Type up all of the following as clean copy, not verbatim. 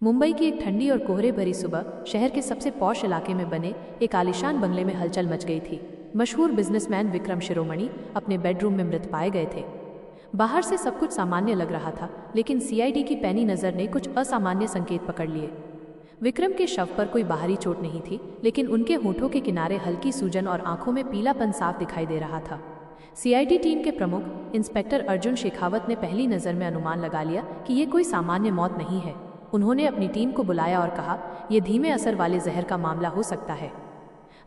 मुंबई की एक ठंडी और कोहरे भरी सुबह शहर के सबसे पॉश इलाके में बने एक आलीशान बंगले में हलचल मच गई थी। मशहूर बिजनेसमैन विक्रम शिरोमणि अपने बेडरूम में मृत पाए गए थे। बाहर से सब कुछ सामान्य लग रहा था, लेकिन सीआईडी की पैनी नज़र ने कुछ असामान्य संकेत पकड़ लिए। विक्रम के शव पर कोई बाहरी चोट नहीं थी, लेकिन उनके होठों के किनारे हल्की सूजन और आंखों में पीलापन साफ दिखाई दे रहा था। सीआईडी टीम के प्रमुख इंस्पेक्टर अर्जुन शेखावत ने पहली नज़र में अनुमान लगा लिया कि ये कोई सामान्य मौत नहीं है। उन्होंने अपनी टीम को बुलाया और कहा, यह धीमे असर वाले जहर का मामला हो सकता है।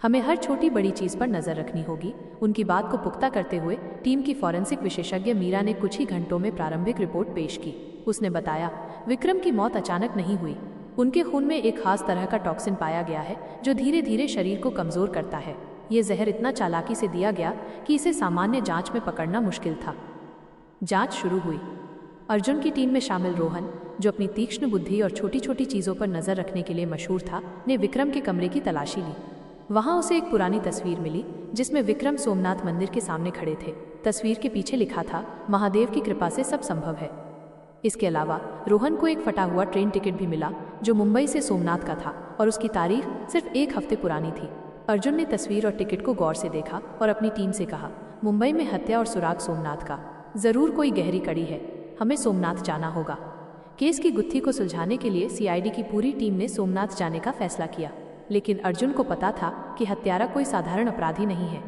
हमें हर छोटी बड़ी चीज़ पर नज़र रखनी होगी। उनकी बात को पुख्ता करते हुए टीम की फॉरेंसिक विशेषज्ञ मीरा ने कुछ ही घंटों में प्रारंभिक रिपोर्ट पेश की। उसने बताया, विक्रम की मौत अचानक नहीं हुई। उनके खून में एक खास तरह का टॉक्सिन पाया गया है जो धीरे धीरे शरीर को कमज़ोर करता है। ये जहर इतना चालाकी से दिया गया कि इसे सामान्य जांच में पकड़ना मुश्किल था। जांच शुरू हुई। अर्जुन की टीम में शामिल रोहन, जो अपनी तीक्ष्ण बुद्धि और छोटी छोटी चीज़ों पर नज़र रखने के लिए मशहूर था, ने विक्रम के कमरे की तलाशी ली। वहाँ उसे एक पुरानी तस्वीर मिली जिसमें विक्रम सोमनाथ मंदिर के सामने खड़े थे। तस्वीर के पीछे लिखा था, महादेव की कृपा से सब संभव है। इसके अलावा रोहन को एक फटा हुआ ट्रेन टिकट भी मिला जो मुंबई से सोमनाथ का था और उसकी तारीख सिर्फ एक हफ्ते पुरानी थी। अर्जुन ने तस्वीर और टिकट को गौर से देखा और अपनी टीम से कहा, मुंबई में हत्या और सुराग सोमनाथ का, ज़रूर कोई गहरी कड़ी है। हमें सोमनाथ जाना होगा। केस की गुत्थी को सुलझाने के लिए सीआईडी की पूरी टीम ने सोमनाथ जाने का फैसला किया, लेकिन अर्जुन को पता था कि हत्यारा कोई साधारण अपराधी नहीं है।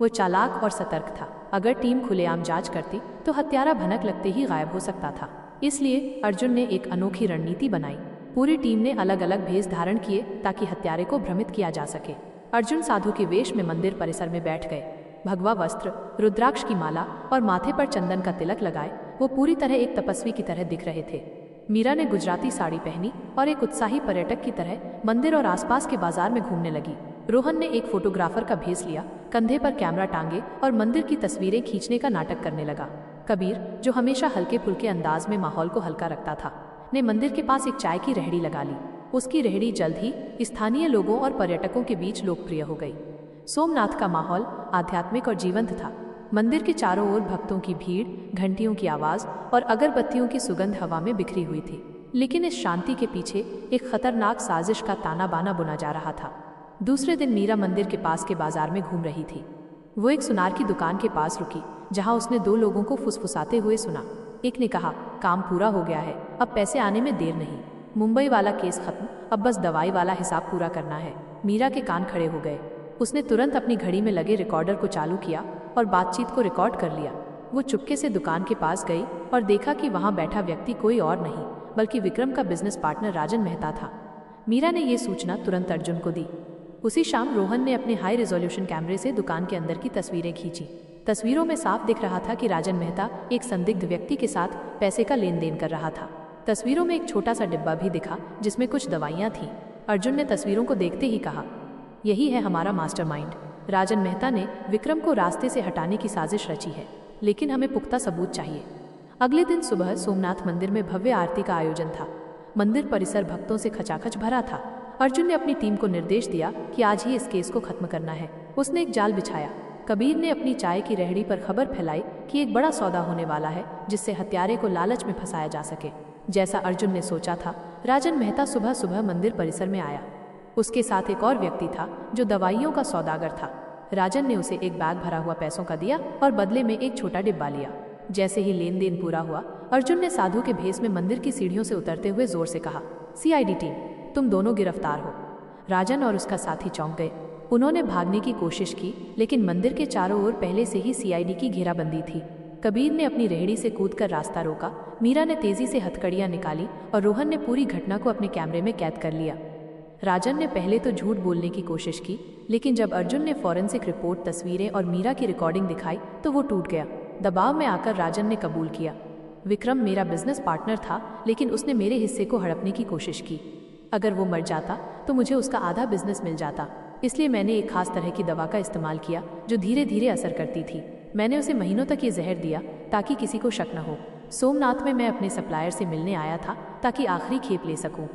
वो चालाक और सतर्क था। अगर टीम खुलेआम जांच करती तो हत्यारा भनक लगते ही गायब हो सकता था। इसलिए अर्जुन ने एक अनोखी रणनीति बनाई। पूरी टीम ने अलग अलग भेष धारण किए ताकि हत्यारे को भ्रमित किया जा सके। अर्जुन साधु के वेश में मंदिर परिसर में बैठ गए। भगवा वस्त्र, रुद्राक्ष की माला और माथे पर चंदन का तिलक लगाए वो पूरी तरह एक तपस्वी की तरह दिख रहे थे। मीरा ने गुजराती साड़ी पहनी और एक उत्साही पर्यटक की तरह मंदिर और आसपास के बाजार में घूमने लगी। रोहन ने एक फोटोग्राफर का भेष लिया, कंधे पर कैमरा टांगे और मंदिर की तस्वीरें खींचने का नाटक करने लगा। कबीर, जो हमेशा हल्के फुल्के अंदाज में माहौल को हल्का रखता था, ने मंदिर के पास एक चाय की रेहड़ी लगा ली। उसकी रेहड़ी जल्द ही स्थानीय लोगों और पर्यटकों के बीच लोकप्रिय हो गई। सोमनाथ का माहौल आध्यात्मिक और जीवंत था। मंदिर के चारों ओर भक्तों की भीड़, घंटियों की आवाज़ और अगरबत्तियों की सुगंध हवा में बिखरी हुई थी। लेकिन इस शांति के पीछे एक खतरनाक साजिश का ताना बाना बुना जा रहा था। दूसरे दिन मीरा मंदिर के पास के बाजार में घूम रही थी। वो एक सुनार की दुकान के पास रुकी, जहां उसने दो लोगों को फुसफुसाते हुए सुना। एक ने कहा, काम पूरा हो गया है, अब पैसे आने में देर नहीं। मुंबई वाला केस खत्म, अब बस दवाई वाला हिसाब पूरा करना है। मीरा के कान खड़े हो गए। उसने तुरंत अपनी घड़ी में लगे रिकॉर्डर को चालू किया और बातचीत को रिकॉर्ड कर लिया। वो चुपके से दुकान के पास गई और देखा कि वहाँ बैठा व्यक्ति कोई और नहीं बल्कि विक्रम का बिजनेस पार्टनर राजन मेहता था। मीरा ने ये सूचना तुरंत अर्जुन को दी। उसी शाम रोहन ने अपने हाई रेजोल्यूशन कैमरे से दुकान के अंदर की तस्वीरें खींची। तस्वीरों में साफ दिख रहा था कि राजन मेहता एक संदिग्ध व्यक्ति के साथ पैसे का लेन देन कर रहा था। तस्वीरों में एक छोटा सा डिब्बा भी दिखा जिसमें कुछ दवाइयाँ थीं। अर्जुन ने तस्वीरों को देखते ही कहा, यही है हमारा मास्टरमाइंड। राजन मेहता ने विक्रम को रास्ते से हटाने की साजिश रची है, लेकिन हमें पुख्ता सबूत चाहिए। अगले दिन सुबह सोमनाथ मंदिर में भव्य आरती का आयोजन था। मंदिर परिसर भक्तों से खचाखच भरा था। अर्जुन ने अपनी टीम को निर्देश दिया कि आज ही इस केस को खत्म करना है। उसने एक जाल बिछाया। कबीर ने अपनी चाय की रेहड़ी पर खबर फैलाई कि एक बड़ा सौदा होने वाला है जिससे हत्यारे को लालच में फंसाया जा सके। जैसा अर्जुन ने सोचा था, राजन मेहता सुबह सुबह मंदिर परिसर में आया। उसके साथ एक और व्यक्ति था जो दवाइयों का सौदागर था। राजन ने उसे एक बैग भरा हुआ पैसों का दिया और बदले में एक छोटा डिब्बा लिया। जैसे ही लेन देन पूरा हुआ, अर्जुन ने साधु के भेष में मंदिर की सीढ़ियों से उतरते हुए जोर से कहा, सीआईडी टीम, तुम दोनों गिरफ्तार हो। राजन और उसका साथी चौंक गए। उन्होंने भागने की कोशिश की, लेकिन मंदिर के चारों ओर पहले से ही सीआईडी की घेराबंदी थी। कबीर ने अपनी रेहड़ी से कूदकर रास्ता रोका। मीरा ने तेजी से हथकड़ियां निकाली और रोहन ने पूरी घटना को अपने कैमरे में कैद कर लिया। राजन ने पहले तो झूठ बोलने की कोशिश की, लेकिन जब अर्जुन ने फॉरेंसिक रिपोर्ट, तस्वीरें और मीरा की रिकॉर्डिंग दिखाई तो वो टूट गया। दबाव में आकर राजन ने कबूल किया, विक्रम मेरा बिजनेस पार्टनर था, लेकिन उसने मेरे हिस्से को हड़पने की कोशिश की। अगर वो मर जाता तो मुझे उसका आधा बिजनेस मिल जाता। इसलिए मैंने एक खास तरह की दवा का इस्तेमाल किया जो धीरे धीरे असर करती थी। मैंने उसे महीनों तक ये जहर दिया ताकि किसी को शक न हो। सोमनाथ में मैं अपने सप्लायर से मिलने आया था ताकि आखिरी खेप ले सकूं।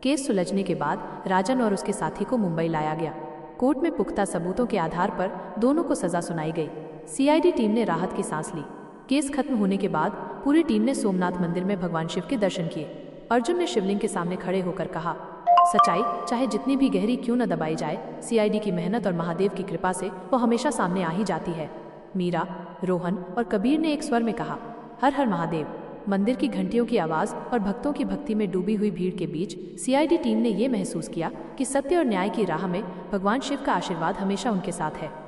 केस सुलझने के बाद राजन और उसके साथी को मुंबई लाया गया। कोर्ट में पुख्ता सबूतों के आधार पर दोनों को सजा सुनाई गई। सीआईडी टीम ने राहत की सांस ली। केस खत्म होने के बाद पूरी टीम ने सोमनाथ मंदिर में भगवान शिव के दर्शन किए। अर्जुन ने शिवलिंग के सामने खड़े होकर कहा, सच्चाई चाहे जितनी भी गहरी क्यों न दबाई जाए, सीआईडी की मेहनत और महादेव की कृपा से वो हमेशा सामने आ ही जाती है। मीरा, रोहन और कबीर ने एक स्वर में कहा, हर हर महादेव। मंदिर की घंटियों की आवाज़ और भक्तों की भक्ति में डूबी हुई भीड़ के बीच सीआईडी टीम ने यह महसूस किया कि सत्य और न्याय की राह में भगवान शिव का आशीर्वाद हमेशा उनके साथ है।